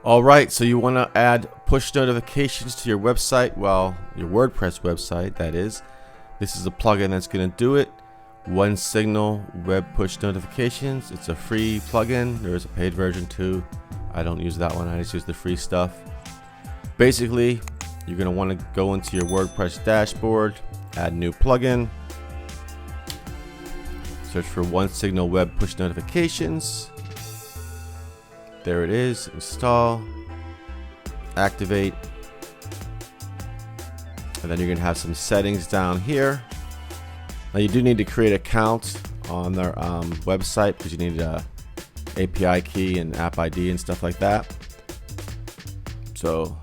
Alright, so you want to add push notifications to your website, well, your WordPress website, that is. This is a plugin that's going to do it. OneSignal Web Push Notifications. It's a free plugin. There is a paid version too. I don't use that one. I just use the free stuff. Basically, you're going to want to go into your WordPress dashboard, add new plugin, search for OneSignal Web Push Notifications. There it is. Install, activate, and then you're going to have some settings down here. Now you do need to create an account on their website because you need a API key and app ID and stuff like that. So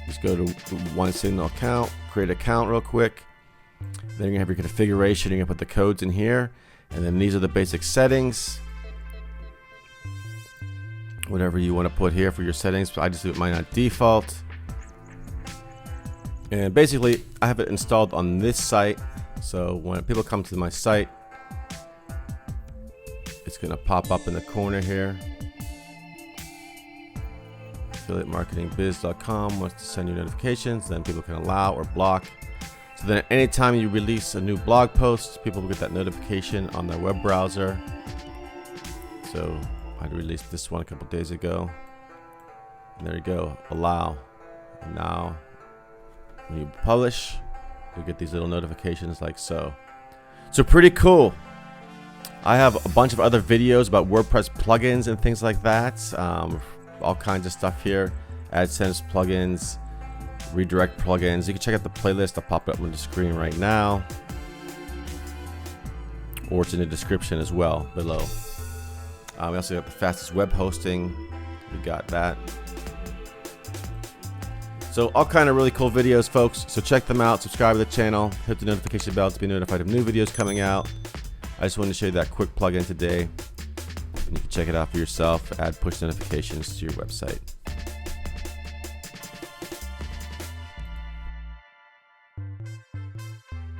just go to OneSignal account, create an account real quick. Then you're going to have your configuration. You're going to put the codes in here, and then these are the basic settings. Whatever you want to put here for your settings. I just do mine at default. And basically, I have it installed on this site. So when people come to my site, it's going to pop up in the corner here. AffiliateMarketingBiz.com wants to send you notifications. Then people can allow or block. So then anytime you release a new blog post, people will get that notification on their web browser. So I released this one a couple days ago. And there you go, allow. And now when you publish, you get these little notifications like so. So pretty cool. I have a bunch of other videos about WordPress plugins and things like that. All kinds of stuff here. AdSense plugins, redirect plugins. You can check out the playlist. I'll pop it up on the screen right now. Or it's in the description as well below. We also got the fastest web hosting. We got that. So all kind of really cool videos, folks. So check them out. Subscribe to the channel. Hit the notification bell to be notified of new videos coming out. I just wanted to show you that quick plugin today. And you can check it out for yourself. Add push notifications to your website.